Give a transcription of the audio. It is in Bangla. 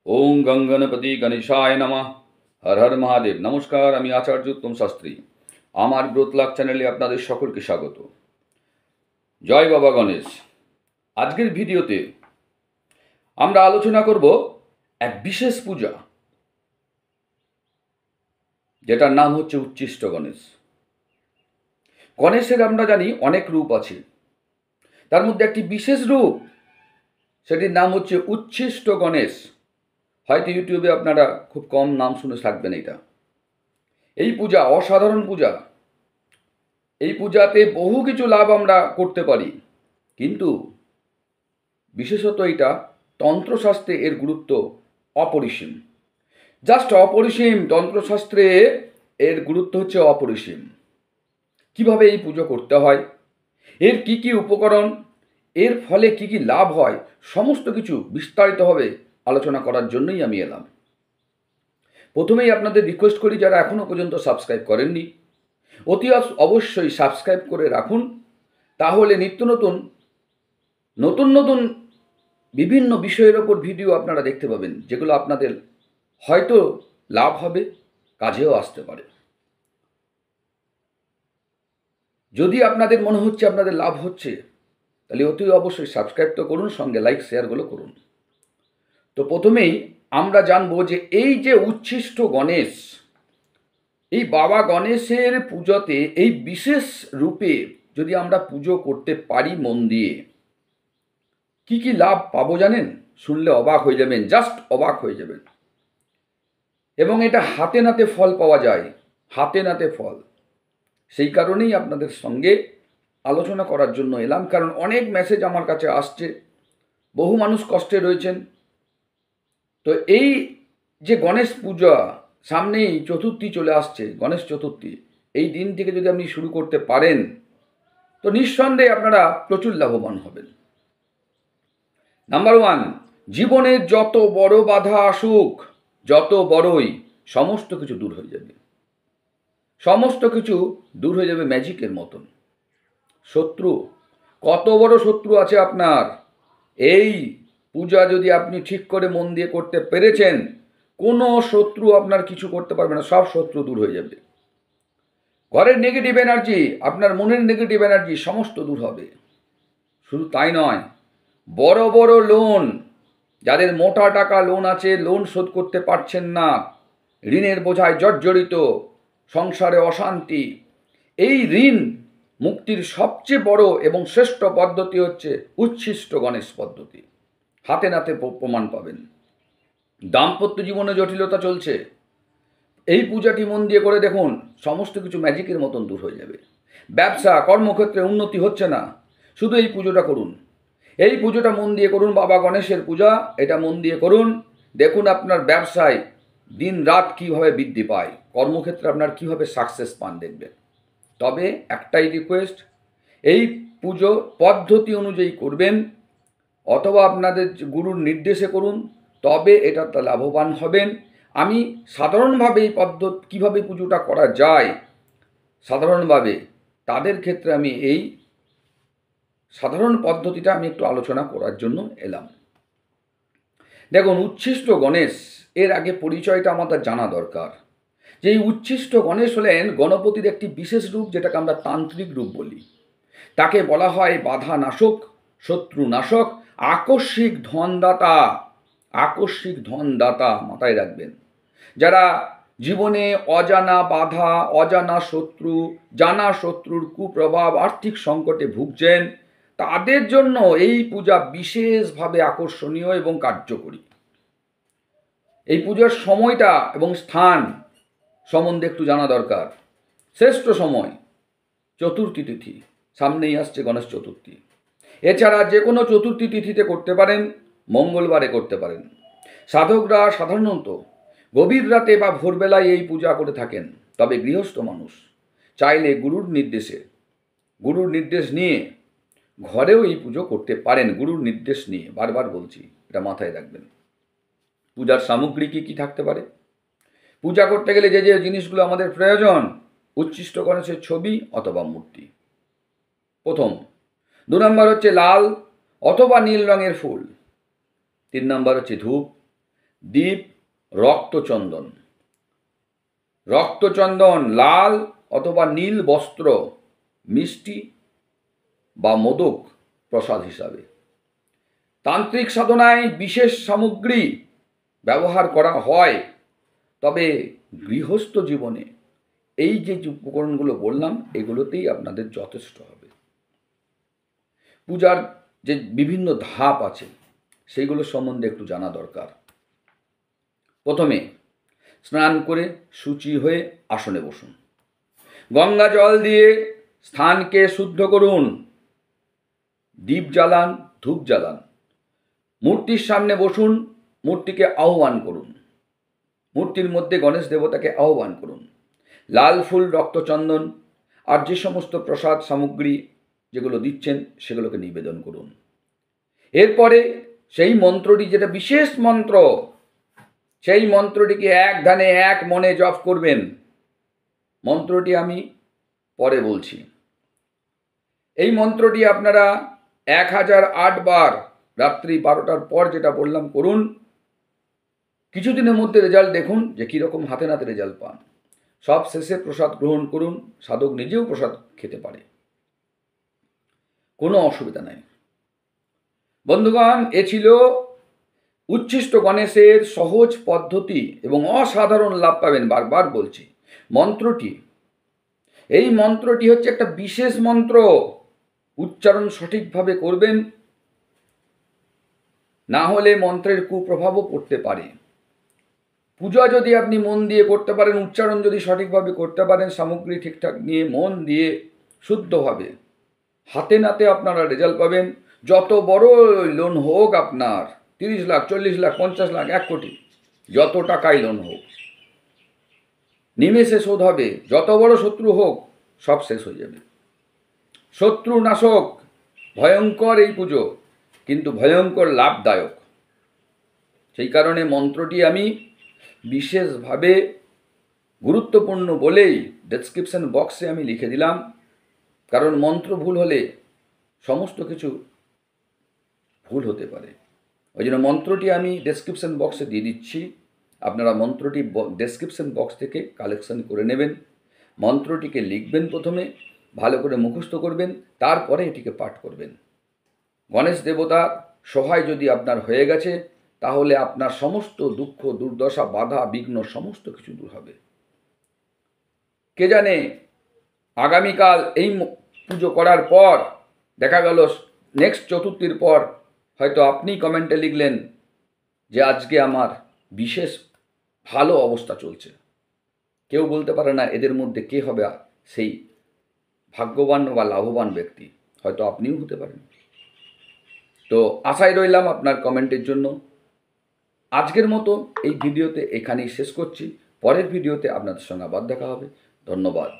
ওম গঙ্গনপতি গণেশায় নমঃ। হর হর মহাদেব। নমস্কার, আমি আচার্য উত্তম শাস্ত্রী। আমার গ্রোথ লাভ চ্যানেলে আপনাদের সকলকে স্বাগত। জয় বাবা গণেশ। আজকের ভিডিওতে আমরা আলোচনা করব এক বিশেষ পূজা, যেটার নাম হচ্ছে উচ্ছিষ্ট গণেশ। গণেশের আমরা জানি অনেক রূপ আছে, তার মধ্যে একটি বিশেষ রূপ, সেটির নাম হচ্ছে উচ্ছিষ্ট গণেশ। হয়তো ইউটিউবে আপনারা খুব কম নাম শুনে থাকবেন। এই পূজা অসাধারণ পূজা। এই পূজাতে বহু কিছু লাভ আমরা করতে পারি, কিন্তু বিশেষত এটা তন্ত্রশাস্ত্রে এর গুরুত্ব অপরিসীম। জাস্ট অপরিসীম। তন্ত্রশাস্ত্রে এর গুরুত্ব হচ্ছে অপরিসীম। কিভাবে এই পুজো করতে হয়, এর কি কি উপকরণ, এর ফলে কি কি লাভ হয়, সমস্ত কিছু বিস্তারিতভাবে আলোচনা করার জন্যই আমি এলাম। প্রথমেই আপনাদের রিকোয়েস্ট করি, যারা এখনও পর্যন্ত সাবস্ক্রাইব করেননি, অতি অবশ্যই সাবস্ক্রাইব করে রাখুন। তাহলে নিত্য নতুন নতুন বিভিন্ন বিষয়ের ওপর ভিডিও আপনারা দেখতে পাবেন, যেগুলো আপনাদের হয়তো লাভ হবে, কাজেও আসতে পারে। যদি আপনাদের মনে হচ্ছে আপনাদের লাভ হচ্ছে, তাহলে অতি অবশ্যই সাবস্ক্রাইব তো করুন, সঙ্গে লাইক শেয়ারগুলো করুন। তো প্রথমেই আমরা জানবো যে এই যে উচ্ছিষ্ট গণেশ, এই বাবা গণেশের পুজোতে এই বিশেষ রূপে যদি আমরা পুজো করতে পারি মন দিয়ে, কি কি লাভ পাবো জানেন? শুনলে অবাক হয়ে যাবেন, জাস্ট অবাক হয়ে যাবেন। এবং এটা হাতে নাতে ফল পাওয়া যায়, হাতে নাতে ফল। সেই কারণেই আপনাদের সঙ্গে আলোচনা করার জন্য এলাম, কারণ অনেক মেসেজ আমার কাছে আসছে, বহু মানুষ কষ্টে রয়েছেন। তো এই যে গণেশ পূজা সামনেই, চতুর্থী চলে আসছে, গণেশ চতুর্থী, এই দিন থেকে যদি আপনি শুরু করতে পারেন, তো নিঃসন্দেহে আপনারা প্রচুর লাভবান হবেন। নাম্বার 1, জীবনের যত বড় বাধা আসুক, যত বড়ই, সমস্ত কিছু দূর হয়ে যাবে। সমস্ত কিছু দূর হয়ে যাবে ম্যাজিকের মতন। শত্রু, কত বড় শত্রু আছে আপনার, এই পূজা যদি আপনি ঠিক করে মন দিয়ে করতে পেরেছেন, কোনো শত্রু আপনার কিছু করতে পারবে না, সব শত্রু দূর হয়ে যাবে। ঘরের নেগেটিভ এনার্জি, আপনার মনের নেগেটিভ এনার্জি সমস্ত দূর হবে। শুধু তাই নয়, বড় বড় লোন, যাদের মোটা টাকা লোন আছে, লোন শোধ করতে পারছেন না, ঋণের বোঝায় জর্জরিত, সংসারে অশান্তি, এই ঋণ মুক্তির সবচেয়ে বড় এবং শ্রেষ্ঠ পদ্ধতি হচ্ছে উচ্ছিষ্ট গণেশ পদ্ধতি। হাতে নাতে প্রমাণ পাবেন। দাম্পত্য জীবনে জটিলতা চলছে, এই পূজাটি মন দিয়ে করে দেখুন, সমস্ত কিছু ম্যাজিকের মতন দূর হয়ে যাবে। ব্যবসা কর্মক্ষেত্রে উন্নতি হচ্ছে না, শুধু এই পুজোটা করুন। এই পুজোটা মন দিয়ে করুন, বাবা গণেশের পূজা, এটা মন দিয়ে করুন। দেখুন আপনার ব্যবসায় দিন রাত কীভাবে বৃদ্ধি পায়, কর্মক্ষেত্রে আপনার কীভাবে সাকসেস পান দেখবেন। তবে একটাই রিকোয়েস্ট, এই পুজো পদ্ধতি অনুযায়ী করবেন, অথবা আপনাদের গুরুর নির্দেশে করুন, তবে এটাতে লাভবান হবেন। আমি সাধারণভাবে এই পদ্ধতি কীভাবে পুজোটা করা যায়, সাধারণভাবে তাদের ক্ষেত্রে আমি এই সাধারণ পদ্ধতিটা আমি একটু আলোচনা করার জন্য এলাম। দেখুন, উচ্ছিষ্ট গণেশ, এর আগে পরিচয়টা আমাদের জানা দরকার। যে এই উচ্ছিষ্ট গণেশ হলেন গণপতির একটি বিশেষ রূপ, যেটাকে আমরা তান্ত্রিক রূপ বলি। তাকে বলা হয় বাধা নাশক, শত্রু নাশক, আকস্মিক ধনদাতা। আকস্মিক ধনদাতা মাথায় রাখবেন। যারা জীবনে অজানা বাধা, অজানা শত্রু, জানা শত্রুর কুপ্রভাব, আর্থিক সংকটে ভুগছেন, তাদের জন্য এই পূজা বিশেষভাবে আকর্ষণীয় এবং কার্যকরী। এই পূজার সময়টা এবং স্থান সম্বন্ধে একটু জানা দরকার। শ্রেষ্ঠ সময় চতুর্থী তিথি, সামনেই আসছে গণেশ চতুর্থী। এছাড়া যে কোনো চতুর্থী তিথিতে করতে পারেন, মঙ্গলবারে করতে পারেন। সাধকরা সাধারণত গভীর রাতে বা ভোরবেলায় এই পূজা করে থাকেন। তবে গৃহস্থ মানুষ চাইলে গুরুর নির্দেশ নিয়ে ঘরেও এই পুজো করতে পারেন। গুরুর নির্দেশ নিয়ে, বারবার বলছি, এটা মাথায় রাখবেন। পূজার সামগ্রী কী কী থাকতে পারে? পূজা করতে গেলে যে যে জিনিসগুলো আমাদের প্রয়োজন: উচ্ছিষ্ট গণেশের ছবি অথবা মূর্তি, প্রথম। 2 নম্বর হচ্ছে লাল অথবা নীল রঙের ফুল। 3 নম্বর হচ্ছে ধূপ। দীপ রক্তচন্দন। রক্তচন্দন লাল অথবা নীল বস্ত্র, মিষ্টি বা মোদক প্রসাদ হিসাবে। তান্ত্রিক সাধনায় বিশেষ সামগ্রী ব্যবহার করা হয়, তবে গৃহস্থ জীবনে এই যে উপকরণগুলো বললাম এগুলোতেই আপনাদের যথেষ্ট হবে। পূজার যে বিভিন্ন ধাপ আছে সেইগুলো সম্বন্ধে একটু জানা দরকার। প্রথমে স্নান করে শুচি হয়ে আসনে বসুন। গঙ্গা জল দিয়ে স্থানকে শুদ্ধ করুন। দীপ জ্বালান, ধূপ জ্বালান। মূর্তির সামনে বসুন, মূর্তিকে আহ্বান করুন। মূর্তির মধ্যে গণেশ দেবতাকে আহ্বান করুন। লাল ফুল, রক্তচন্দন আর যে সমস্ত প্রসাদ সামগ্রী যেগুলো দিচ্ছেন সেগুলোকে নিবেদন করুন। এরপরে সেই মন্ত্রটি, যেটা বিশেষ মন্ত্র, সেই মন্ত্রটিকে এক ধ্যানে এক মনে জপ করবেন। মন্ত্রটি আমি পরে বলছি। এই মন্ত্রটি আপনারা 1008 বার রাত্রি 12টার পর যেটা বললাম করুন। কিছুদিনের মধ্যে রেজাল্ট দেখুন যে কীরকম হাতে নাতে রেজাল্ট পান। সব শেষে প্রসাদ গ্রহণ করুন। সাধক নিজেও প্রসাদ খেতে পারে, কোনো অসুবিধা নাই। বন্ধুগণ, এ ছিল উচ্ছিষ্ট গণেশের সহজ পদ্ধতি এবং অসাধারণ লাভ পাবেন। বারবার বলছি, মন্ত্রটি, এই মন্ত্রটি হচ্ছে একটা বিশেষ মন্ত্র। উচ্চারণ সঠিকভাবে করবেন, না হলে মন্ত্রের কুপ্রভাবও পড়তে পারে। পূজা যদি আপনি মন দিয়ে করতে পারেন, উচ্চারণ যদি সঠিকভাবে করতে পারেন, সামগ্রী ঠিকঠাক নিয়ে মন দিয়ে শুদ্ধভাবে, হাতে নাতে আপনারা রেজাল্ট পাবেন। যত বড় লোন হোক আপনার, 30 লাখ, 40 লাখ, 50 লাখ, 1 কোটি, যত টাকাই লোন হোক নিমেষে শোধ হবে। যত বড় শত্রু হোক সব শেষ হয়ে যাবে। শত্রু নাশক, ভয়ঙ্কর এই পুজো, কিন্তু ভয়ঙ্কর লাভদায়ক। সেই কারণে মন্ত্রটি আমি বিশেষভাবে গুরুত্বপূর্ণ বলেই ডেসক্রিপশন বক্সে আমি লিখে দিলাম। কারণ মন্ত্র ভুল হলে সমস্ত কিছু ভুল হতে পারে। ওই জন্য মন্ত্রটি আমি ডেসক্রিপশন বক্সে দিয়ে দিচ্ছি। আপনারা মন্ত্রটি ডেসক্রিপশন বক্স থেকে কালেকশন করে নেবেন। মন্ত্রটিকে লিখবেন, প্রথমে ভালো করে মুখস্থ করবেন, তারপরে এটিকে পাঠ করবেন। গণেশ দেবতার সহায় যদি আপনার হয়ে গেছে, তাহলে আপনার সমস্ত দুঃখ, দুর্দশা, বাধা, বিঘ্ন সমস্ত কিছু দূর হবে। কে জানে, আগামীকাল এই পুজো করার পর দেখা গেল নেক্সট চতুর্থীর পর হয়তো আপনি কমেন্টে লিখলেন যে আজকে আমার বিশেষ ভালো অবস্থা চলছে। কেউ বলতে পারে না এদের মধ্যে কে হবে সেই ভাগ্যবান বা লাভবান ব্যক্তি। হয়তো আপনিও হতে পারেন। তো আশায় রইলাম আপনার কমেন্টের জন্য। আজকের মতো এই ভিডিওতে এখানেই শেষ করছি। পরের ভিডিওতে আপনাদের সঙ্গে আবার দেখা হবে। ধন্যবাদ।